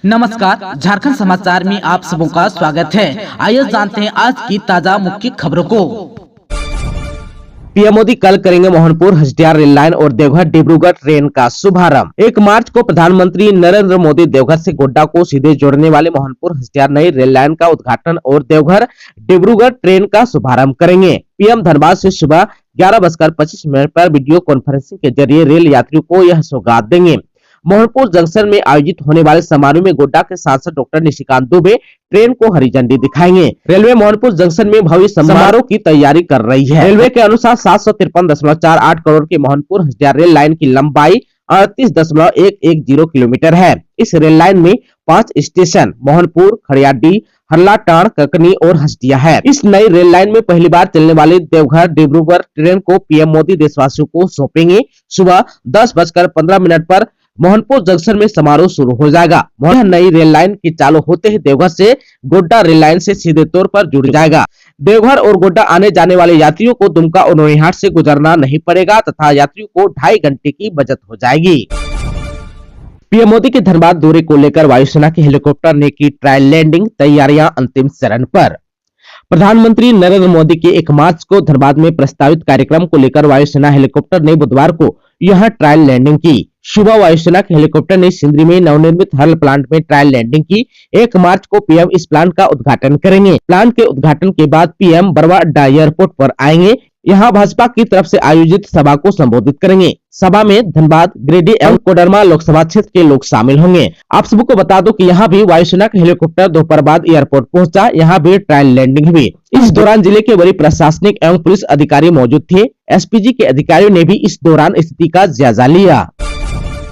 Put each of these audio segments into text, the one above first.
नमस्कार, झारखंड समाचार में आप सबों का स्वागत है। आइए जानते हैं आज की ताजा मुख्य खबरों को। पीएम मोदी कल करेंगे मोहनपुर हसदिया रेल लाइन और देवघर डिब्रूगढ़ ट्रेन का शुभारंभ। 1 मार्च को प्रधानमंत्री नरेंद्र मोदी देवघर से गोड्डा को सीधे जोड़ने वाले मोहनपुर हसदिया नई रेल लाइन का उद्घाटन और देवघर डिब्रूगढ़ ट्रेन का शुभारंभ करेंगे। पीएम धनबाद से सुबह 11:25 पर वीडियो कॉन्फ्रेंसिंग के जरिए रेल यात्रियों को यह सौगात देंगे। मोहनपुर जंक्शन में आयोजित होने वाले समारोह में गोड्डा के सांसद डॉक्टर निशिकांत दुबे ट्रेन को हरी झंडी दिखाएंगे। रेलवे मोहनपुर जंक्शन में भव्य समारोह की तैयारी कर रही है। रेलवे के अनुसार 753.48 करोड़ की मोहनपुर हसदिया रेल लाइन की लंबाई 38.110 किलोमीटर है। इस रेल लाइन में 5 स्टेशन मोहनपुर, खड़ियाडीह, हरलाटांड़, ककनी और हसदिया है। इस नई रेल लाइन में पहली बार चलने वाली देवघर डिब्रूगढ़ ट्रेन को पीएम मोदी देशवासियों को सौंपेंगे। सुबह 10:15 पर मोहनपुर जंक्शन में समारोह शुरू हो जाएगा। नई रेल लाइन की चालू होते ही देवघर से गोड्डा रेल लाइन से सीधे तौर पर जुड़ जाएगा। देवघर और गोड्डा आने जाने वाले यात्रियों को दुमका और नौनिहाट से गुजरना नहीं पड़ेगा तथा यात्रियों को 2.5 घंटे की बचत हो जाएगी। पीएम मोदी के धनबाद दौरे को लेकर वायुसेना के हेलीकॉप्टर ने की ट्रायल लैंडिंग, तैयारियां अंतिम चरण पर। प्रधानमंत्री नरेंद्र मोदी के 1 मार्च को धनबाद में प्रस्तावित कार्यक्रम को लेकर वायुसेना हेलीकॉप्टर ने बुधवार को यहां ट्रायल लैंडिंग की। सुबह वायुसेना के हेलीकॉप्टर ने सिंदरी में नवनिर्मित हर्ल प्लांट में ट्रायल लैंडिंग की। 1 मार्च को पीएम इस प्लांट का उद्घाटन करेंगे। प्लांट के उद्घाटन के बाद पीएम बरवा अड्डा एयरपोर्ट पर आएंगे। यहाँ भाजपा की तरफ से आयोजित सभा को संबोधित करेंगे। सभा में धनबाद, गिरिडीह एवं कोडरमा लोकसभा क्षेत्र के लोग शामिल होंगे। आप सबको बता दो कि यहाँ भी वायुसेना का हेलीकॉप्टर दोपहर बाद एयरपोर्ट पहुंचा। यहाँ भी ट्रायल लैंडिंग हुई। इस दौरान जिले के बड़े प्रशासनिक एवं पुलिस अधिकारी मौजूद थे। एसपीजी के अधिकारियों ने भी इस दौरान स्थिति का जायजा लिया।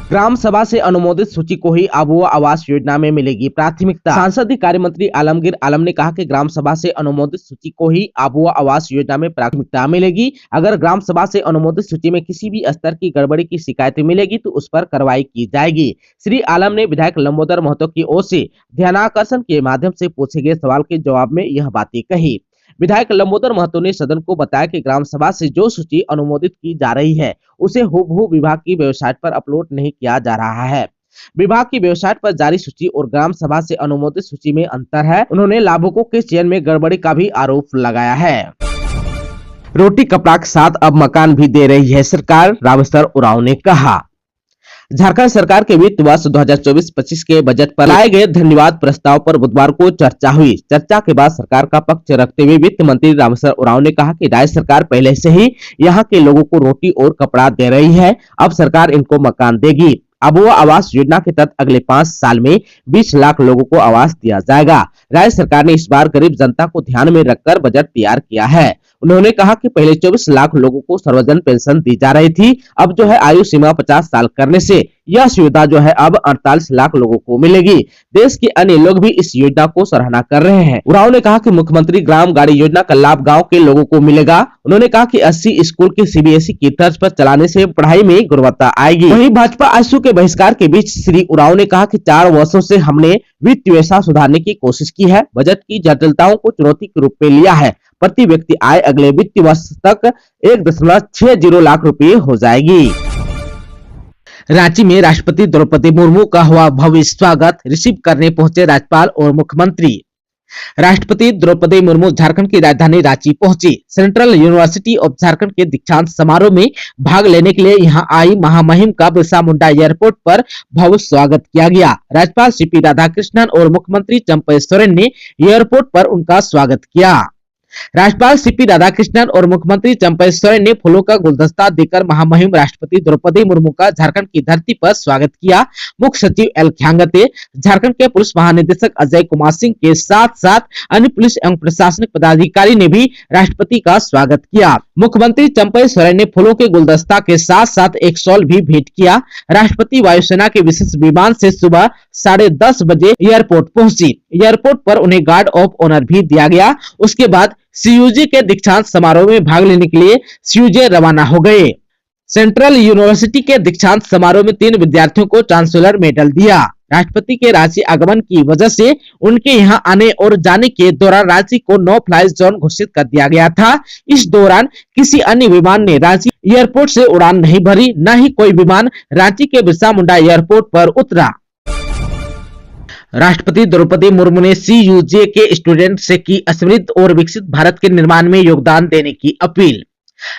ग्राम सभा से अनुमोदित सूची को ही आबुआ आवास योजना में मिलेगी प्राथमिकता। सांसदीय कार्य मंत्री आलमगीर आलम ने कहा कि ग्राम सभा से अनुमोदित सूची को ही आबुआ आवास योजना में प्राथमिकता मिलेगी। अगर ग्राम सभा से अनुमोदित सूची में किसी भी स्तर की गड़बड़ी की शिकायत मिलेगी तो उस पर कार्रवाई की जाएगी। श्री आलम ने विधायक लंबोदर महतो की ओर से ध्यानाकर्षण के माध्यम से पूछे गए सवाल के जवाब में यह बातें कही। विधायक लंबोदर महतो ने सदन को बताया कि ग्राम सभा से जो सूची अनुमोदित की जा रही है उसे हूबहू विभाग की वेबसाइट पर अपलोड नहीं किया जा रहा है। विभाग की वेबसाइट पर जारी सूची और ग्राम सभा से अनुमोदित सूची में अंतर है। उन्होंने लाभुकों के चयन में गड़बड़ी का भी आरोप लगाया है। रोटी कपड़ा के साथ अब मकान भी दे रही है सरकार, रामेश्वर उरांव ने कहा। झारखंड सरकार के वित्त वर्ष 2024-25 के बजट पर लाए गए धन्यवाद प्रस्ताव पर बुधवार को चर्चा हुई। चर्चा के बाद सरकार का पक्ष रखते हुए वित्त मंत्री रामेश्वर उरांव ने कहा कि राज्य सरकार पहले से ही यहां के लोगों को रोटी और कपड़ा दे रही है। अब सरकार इनको मकान देगी। आबुआ आवास योजना के तहत अगले 5 साल में 20 लाख लोगों को आवास दिया जाएगा। राज्य सरकार ने इस बार गरीब जनता को ध्यान में रखकर बजट तैयार किया है। उन्होंने कहा कि पहले 24 लाख लोगों को सर्वजन पेंशन दी जा रही थी। अब जो है आयु सीमा 50 साल करने से यह सुविधा जो है अब 48 लाख लोगों को मिलेगी। देश के अन्य लोग भी इस योजना को सराहना कर रहे हैं। उरांव ने कहा कि मुख्यमंत्री ग्राम गाड़ी योजना का लाभ गांव के लोगों को मिलेगा। उन्होंने कहा कि 80 स्कूल के सीबीएसई की तर्ज पर चलाने से पढ़ाई में गुणवत्ता आएगी। वहीं भाजपा आजसू के बहिष्कार के बीच श्री उरांव ने कहा कि 4 वर्षों से हमने वित्त व्यवस्था सुधारने की कोशिश की है। बजट की जटिलताओं को चुनौती के रूप में लिया है। प्रति व्यक्ति आय अगले वित्तीय वर्ष तक 1.60 लाख रुपए हो जाएगी। रांची में राष्ट्रपति द्रौपदी मुर्मू का हुआ भव्य स्वागत, रिसीव करने पहुंचे राज्यपाल और मुख्यमंत्री। राष्ट्रपति द्रौपदी मुर्मू झारखंड की राजधानी रांची पहुंची। सेंट्रल यूनिवर्सिटी ऑफ झारखंड के दीक्षांत समारोह में भाग लेने के लिए यहां आई महामहिम का बिरसा मुंडा एयरपोर्ट पर भव्य स्वागत किया गया। राज्यपाल सीपी राधाकृष्णन और मुख्यमंत्री चंपई सोरेन ने एयरपोर्ट पर उनका स्वागत किया। राज्यपाल सीपी राधाकृष्णन और मुख्यमंत्री चंपई सोरेन ने फूलों का गुलदस्ता देकर महामहिम राष्ट्रपति द्रौपदी मुर्मू का झारखंड की धरती पर स्वागत किया। मुख्य सचिव एल ख्यांगते, झारखंड के पुलिस महानिदेशक अजय कुमार सिंह के साथ साथ अन्य पुलिस एवं प्रशासनिक पदाधिकारी ने भी राष्ट्रपति का स्वागत किया। मुख्यमंत्री चंपई सोरेन ने फूलों के गुलदस्ता के साथ साथ एक शॉल भी भेंट किया। राष्ट्रपति वायुसेना के विशेष विमान से सुबह 10:30 बजे एयरपोर्ट पहुंची। एयरपोर्ट पर उन्हें गार्ड ऑफ ऑनर भी दिया गया। उसके बाद सीयूजे के दीक्षांत समारोह में भाग लेने के लिए सीयूजे रवाना हो गए। सेंट्रल यूनिवर्सिटी के दीक्षांत समारोह में 3 विद्यार्थियों को चांसलर मेडल दिया। राष्ट्रपति के रांची आगमन की वजह से उनके यहां आने और जाने के दौरान रांची को नो फ्लाई जोन घोषित कर दिया गया था। इस दौरान किसी अन्य विमान ने रांची एयरपोर्ट से उड़ान नहीं भरी, न ही कोई विमान रांची के बिरसा मुंडा एयरपोर्ट पर उतरा। राष्ट्रपति द्रौपदी मुर्मू ने CUJ के स्टूडेंट से की समृद्ध और विकसित भारत के निर्माण में योगदान देने की अपील।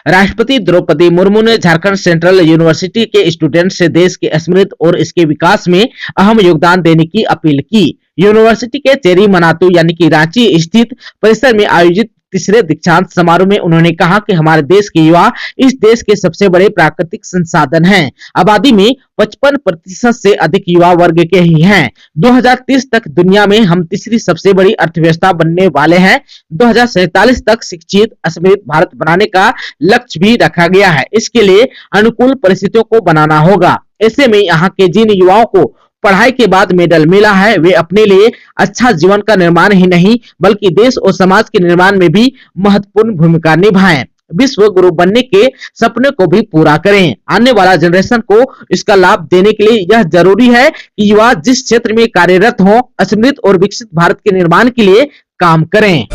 राष्ट्रपति द्रौपदी मुर्मू ने झारखंड सेंट्रल यूनिवर्सिटी के स्टूडेंट से देश के समृद्ध और इसके विकास में अहम योगदान देने की अपील की। यूनिवर्सिटी के चेरी मनातू यानी कि रांची स्थित परिसर में आयोजित तीसरे दीक्षांत समारोह में उन्होंने कहा कि हमारे देश के युवा इस देश के सबसे बड़े प्राकृतिक संसाधन हैं। आबादी में 55% से अधिक युवा वर्ग के ही हैं। 2030 तक दुनिया में हम तीसरी सबसे बड़ी अर्थव्यवस्था बनने वाले हैं। 2047 तक शिक्षित समृद्ध भारत बनाने का लक्ष्य भी रखा गया है। इसके लिए अनुकूल परिस्थितियों को बनाना होगा। ऐसे में यहाँ के जिन युवाओं को पढ़ाई के बाद मेडल मिला है, वे अपने लिए अच्छा जीवन का निर्माण ही नहीं बल्कि देश और समाज के निर्माण में भी महत्वपूर्ण भूमिका निभाएं। विश्व गुरु बनने के सपने को भी पूरा करें। आने वाला जनरेशन को इसका लाभ देने के लिए यह जरूरी है कि युवा जिस क्षेत्र में कार्यरत हों, समृद्ध और विकसित भारत के निर्माण के लिए काम करें।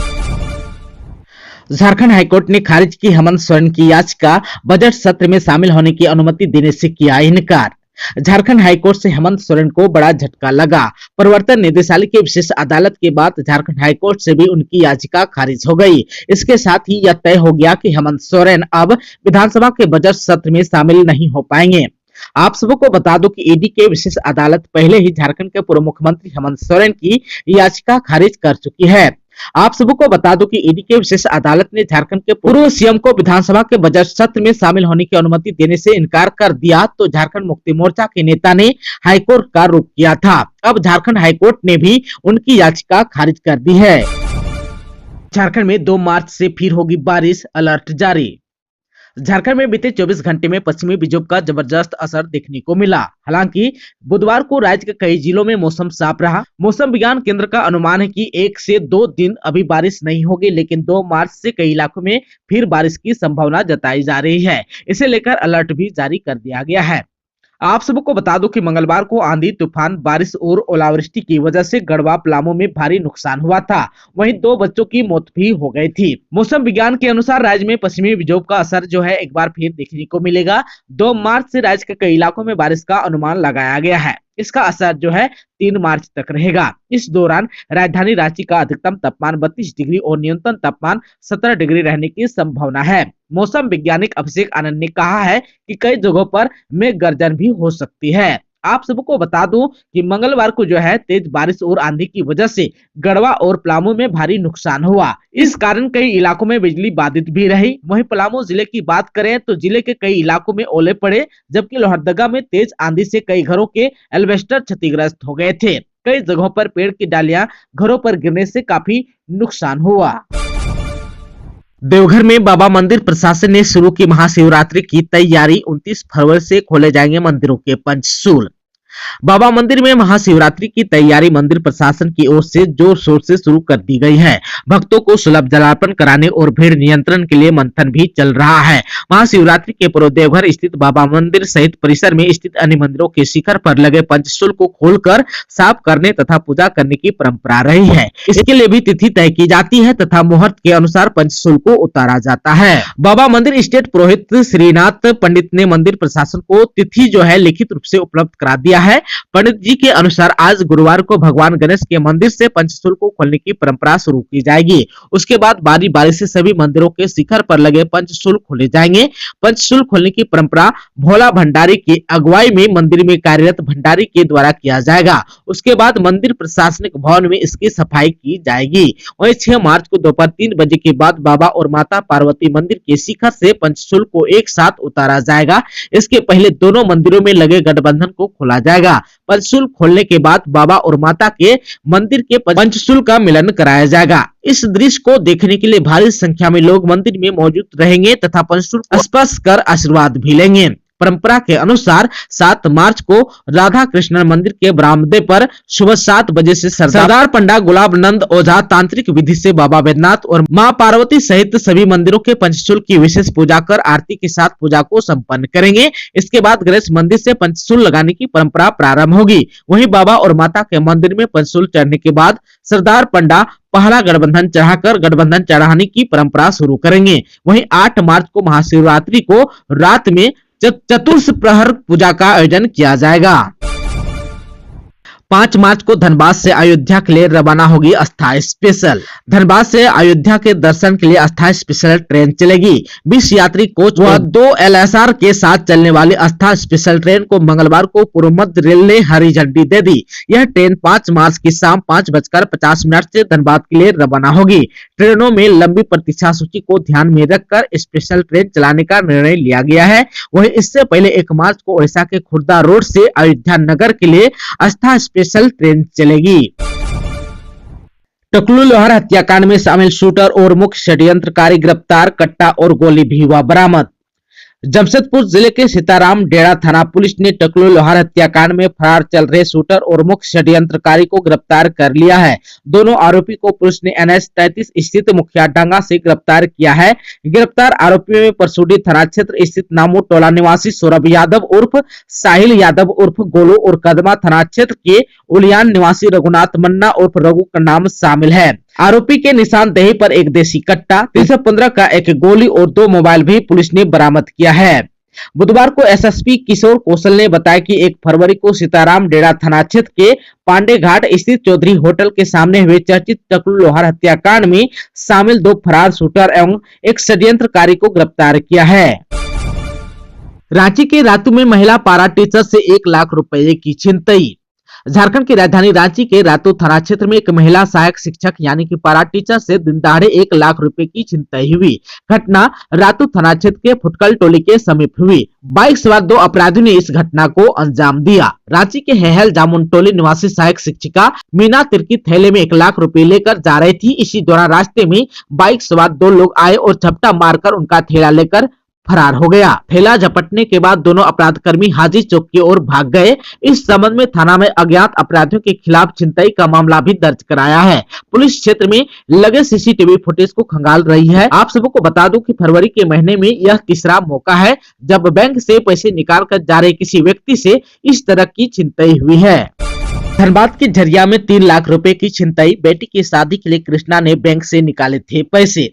झारखंड हाईकोर्ट ने खारिज की हेमंत सोरेन की याचिका, बजट सत्र में शामिल होने की अनुमति देने से किया इनकार। झारखंड हाईकोर्ट से हेमंत सोरेन को बड़ा झटका लगा। प्रवर्तन निदेशालय की विशेष अदालत के बाद झारखंड हाईकोर्ट से भी उनकी याचिका खारिज हो गई। इसके साथ ही यह तय हो गया कि हेमंत सोरेन अब विधानसभा के बजट सत्र में शामिल नहीं हो पाएंगे। आप सबको बता दो कि ईडी के विशेष अदालत पहले ही झारखंड के पूर्व मुख्यमंत्री हेमंत सोरेन की याचिका खारिज कर चुकी है। आप सबको बता दो कि ईडी के विशेष अदालत ने झारखंड के पूर्व सीएम को विधानसभा के बजट सत्र में शामिल होने की अनुमति देने से इनकार कर दिया, तो झारखंड मुक्ति मोर्चा के नेता ने हाईकोर्ट का रुख किया था। अब झारखंड हाईकोर्ट ने भी उनकी याचिका खारिज कर दी है। झारखंड में 2 मार्च से फिर होगी बारिश, अलर्ट जारी। झारखंड में बीते 24 घंटे में पश्चिमी विक्षोभ का जबरदस्त असर देखने को मिला। हालांकि बुधवार को राज्य के कई जिलों में मौसम साफ रहा। मौसम विज्ञान केंद्र का अनुमान है कि 1 से 2 दिन अभी बारिश नहीं होगी, लेकिन 2 मार्च से कई इलाकों में फिर बारिश की संभावना जताई जा रही है। इसे लेकर अलर्ट भी जारी कर दिया गया है। आप सबको बता दो कि मंगलवार को आंधी तूफान, बारिश और ओलावृष्टि की वजह से गढ़वा पलामू में भारी नुकसान हुआ था। वहीं 2 बच्चों की मौत भी हो गई थी। मौसम विज्ञान के अनुसार राज्य में पश्चिमी विक्षोभ का असर जो है एक बार फिर देखने को मिलेगा। 2 मार्च से राज्य के कई इलाकों में बारिश का अनुमान लगाया गया है। इसका असर जो है 3 मार्च तक रहेगा। इस दौरान राजधानी रांची का अधिकतम तापमान 32 डिग्री और न्यूनतम तापमान 17 डिग्री रहने की संभावना है। मौसम वैज्ञानिक अभिषेक आनंद ने कहा है कि कई जगहों पर मेघ गर्जन भी हो सकती है। आप सबको बता दूं कि मंगलवार को जो है तेज बारिश और आंधी की वजह से गढ़वा और पलामू में भारी नुकसान हुआ। इस कारण कई इलाकों में बिजली बाधित भी रही। वहीं पलामू जिले की बात करें तो जिले के कई इलाकों में ओले पड़े, जबकि लोहरदगा में तेज आंधी से कई घरों के एल्वेस्टर क्षतिग्रस्त हो गए थे। कई जगहों पर पेड़ की डालियां घरों पर गिरने से काफी नुकसान हुआ। देवघर में बाबा मंदिर प्रशासन ने शुरू की महाशिवरात्रि की तैयारी। 29 फरवरी से खोले जाएंगे मंदिरों के पंचशूल। बाबा मंदिर में महाशिवरात्रि की तैयारी मंदिर प्रशासन की ओर से जोर शोर से शुरू कर दी गई है। भक्तों को सुलभ जलार्पण कराने और भीड़ नियंत्रण के लिए मंथन भी चल रहा है। महाशिवरात्रि के पूर्व देवघर स्थित बाबा मंदिर सहित परिसर में स्थित अन्य मंदिरों के शिखर पर लगे पंचशूल को खोलकर साफ करने तथा पूजा करने की परंपरा रही है। इसके लिए भी तिथि तय की जाती है तथा मुहूर्त के अनुसार पंचशूल को उतारा जाता है। बाबा मंदिर स्टेट पुरोहित श्रीनाथ पंडित ने मंदिर प्रशासन को तिथि जो है लिखित रूप से उपलब्ध करा दिया है। पंडित जी के अनुसार आज गुरुवार को भगवान गणेश के मंदिर से पंचशूल को खोलने की परंपरा शुरू की जाएगी। उसके बाद बारी बारी से सभी मंदिरों के शिखर पर लगे पंचशूल खोले जाएंगे। पंचशूल खोलने की परंपरा भोला भंडारी की अगुवाई में मंदिर में कार्यरत भंडारी के द्वारा किया जाएगा। उसके बाद मंदिर प्रशासनिक भवन में इसकी सफाई की जाएगी। वहीं 6 मार्च को दोपहर 3 बजे के बाद बाबा और माता पार्वती मंदिर के शिखर से पंचशूल को एक साथ उतारा जाएगा। इसके पहले दोनों मंदिरों में लगे गठबंधन को खोला जाएगा। पंचशूल खोलने के बाद बाबा और माता के मंदिर के पंचशूल का मिलन कराया जाएगा। इस दृश्य को देखने के लिए भारी संख्या में लोग मंदिर में मौजूद रहेंगे तथा पंचशूल स्पर्श कर आशीर्वाद भी लेंगे। परंपरा के अनुसार 7 मार्च को राधा कृष्ण मंदिर के बरामदे पर सुबह 7 बजे से सरदार पंडा गुलाब नंद ओझा तांत्रिक विधि से बाबा बैद्यनाथ और मां पार्वती सहित सभी मंदिरों के पंचशूल की विशेष पूजा कर आरती के साथ पूजा को संपन्न करेंगे। इसके बाद गणेश मंदिर से पंचशूल लगाने की परंपरा प्रारंभ होगी। वहीं बाबा और माता के मंदिर में पंचशूल चढ़ने के बाद सरदार पंडा पहला गठबंधन चढ़ाकर गठबंधन चढ़ाने की परंपरा शुरू करेंगे। वहीं 8 मार्च को महाशिवरात्रि को रात में चतुर्थ प्रहर पूजा का आयोजन किया जाएगा। 5 मार्च को धनबाद से अयोध्या के लिए रवाना होगी अस्थायी स्पेशल। धनबाद से अयोध्या के दर्शन के लिए अस्थायी स्पेशल ट्रेन चलेगी। 20 यात्री कोच व 2 LSR के साथ चलने वाली अस्थायी स्पेशल ट्रेन को मंगलवार को पूर्व मध्य रेल ने हरी झंडी दे दी। यह ट्रेन 5 मार्च की शाम 5:50 से धनबाद के लिए रवाना होगी। ट्रेनों में लंबी प्रतीक्षा सूची को ध्यान में रखकर स्पेशल ट्रेन चलाने का निर्णय लिया गया है। वहीं इससे पहले 1 मार्च को ओडिशा के खुर्दा रोड से अयोध्या नगर के लिए अस्थायी स्पेशल ट्रेन चलेगी। टकलू लोहार हत्याकांड में शामिल शूटर और मुख्य षड्यंत्रकारी गिरफ्तार, कट्टा और गोली भी हुआ बरामद। जमशेदपुर जिले के सीताराम डेरा थाना पुलिस ने टकलू लोहार हत्याकांड में फरार चल रहे शूटर और मुख्य षड्यंत्रकारी को गिरफ्तार कर लिया है। दोनों आरोपी को पुलिस ने NH 33 स्थित मुखियाडांगा से गिरफ्तार किया है। गिरफ्तार आरोपियों में परसुडी थाना क्षेत्र स्थित नामू टोला निवासी सौरभ यादव उर्फ साहिल यादव उर्फ गोलू और कदमा थाना क्षेत्र के उलियान निवासी रघुनाथ मन्ना उर्फ रघु का नाम शामिल है। आरोपी के निशानदेही पर एक देसी कट्टा, 315 का एक गोली और 2 मोबाइल भी पुलिस ने बरामद किया है। बुधवार को SSP किशोर कौशल ने बताया कि 1 फरवरी को सीताराम डेरा थाना क्षेत्र के पांडे घाट स्थित चौधरी होटल के सामने हुए चर्चित टकलू लोहार हत्याकांड में शामिल 2 फरार शूटर एवं एक षड्यंत्रकारी को गिरफ्तार किया है। रांची के रातू में महिला पारा टीचर से 1 लाख रुपए की छिनतई। झारखंड की राजधानी रांची के रातू थाना क्षेत्र में एक महिला सहायक शिक्षक यानी कि पारा टीचर से दिन दहाड़े 1 लाख रुपए की छिनतई हुई। घटना रातू थाना क्षेत्र के फुटकल टोली के समीप हुई। बाइक सवार 2 अपराधियों ने इस घटना को अंजाम दिया। रांची के हेहल जामुन टोली निवासी सहायक शिक्षिका मीना तिर्की थैले में 1 लाख रुपए लेकर जा रही थी। इसी दौरान रास्ते में बाइक सवार 2 लोग आए और झपटा मारकर उनका थैला लेकर फरार हो गया। थैला झपटने के बाद दोनों अपराधकर्मी हाजी चौक की ओर भाग गए। इस संबंध में थाना में अज्ञात अपराधियों के खिलाफ छिनतई का मामला भी दर्ज कराया है। पुलिस क्षेत्र में लगे CCTV फुटेज को खंगाल रही है। आप सबको बता दूं कि फरवरी के महीने में यह तीसरा मौका है जब बैंक से पैसे निकाल कर जा रहे किसी व्यक्ति से इस तरह की छिनतई हुई है। धनबाद के झरिया में 3 लाख रुपए की छिनतई। बेटी की शादी के लिए कृष्णा ने बैंक से निकाले थे पैसे।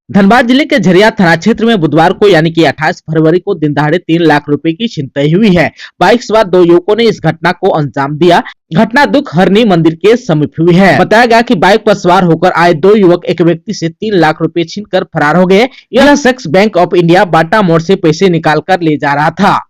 धनबाद जिले के झरिया थाना क्षेत्र में बुधवार को यानी कि 28 फरवरी को दिन दहाड़े 3 लाख रुपए की छिनतई हुई है। बाइक सवार 2 युवकों ने इस घटना को अंजाम दिया। घटना दुख हरनी मंदिर के समीप हुई है। बताया गया कि बाइक पर सवार होकर आए 2 युवक एक व्यक्ति से 3 लाख रुपए छीनकर फरार हो गए। यह शख्स बैंक ऑफ इंडिया बाटा मोड़ से पैसे निकाल कर ले जा रहा था।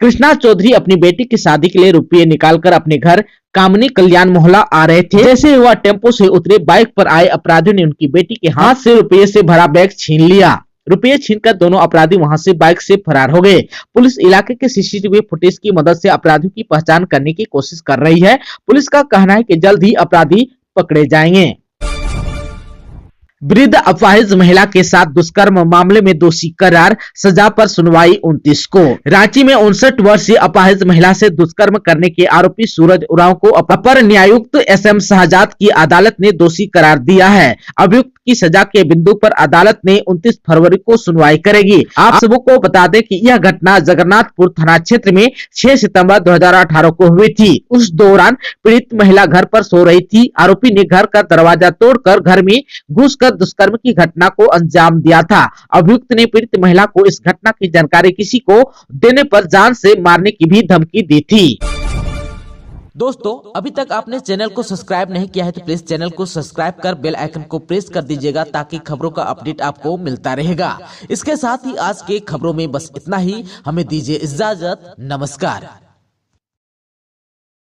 कृष्णा चौधरी अपनी बेटी की शादी के लिए रुपये निकालकर अपने घर कामनी कल्याण मोहल्ला आ रहे थे। जैसे वह टेम्पो से उतरे, बाइक पर आए अपराधियों ने उनकी बेटी के हाथ से रुपये से भरा बैग छीन लिया। रुपये छीनकर दोनों अपराधी वहां से बाइक से फरार हो गए। पुलिस इलाके के CCTV फुटेज की मदद से अपराधियों की पहचान करने की कोशिश कर रही है। पुलिस का कहना है कि जल्द ही अपराधी पकड़े जाएंगे। वृद्ध अपाहिज महिला के साथ दुष्कर्म मामले में दोषी करार, सजा पर सुनवाई 29 को। रांची में 59 वर्षीय अपाहिज महिला से दुष्कर्म करने के आरोपी सूरज उरांव को अपर न्यायायुक्त SM शाहजाद की अदालत ने दोषी करार दिया है। अभियुक्त की सजा के बिंदु पर अदालत ने 29 फरवरी को सुनवाई करेगी। आप सबको बता दें कि यह घटना जगन्नाथपुर थाना क्षेत्र में 6 सितंबर 2018 को हुई थी। उस दौरान पीड़ित महिला घर पर सो रही थी। आरोपी ने घर का दरवाजा तोड़कर घर में घुसकर दुष्कर्म की घटना को अंजाम दिया था। अभियुक्त ने पीड़ित महिला को इस घटना की जानकारी किसी को देने पर जान से मारने की भी धमकी दी थी। दोस्तों, अभी तक आपने चैनल को सब्सक्राइब नहीं किया है तो प्लीज चैनल को सब्सक्राइब कर बेल आइकन को प्रेस कर दीजिएगा ताकि खबरों का अपडेट आपको मिलता रहेगा। इसके साथ ही आज के खबरों में बस इतना ही। हमें दीजिए इजाजत। नमस्कार।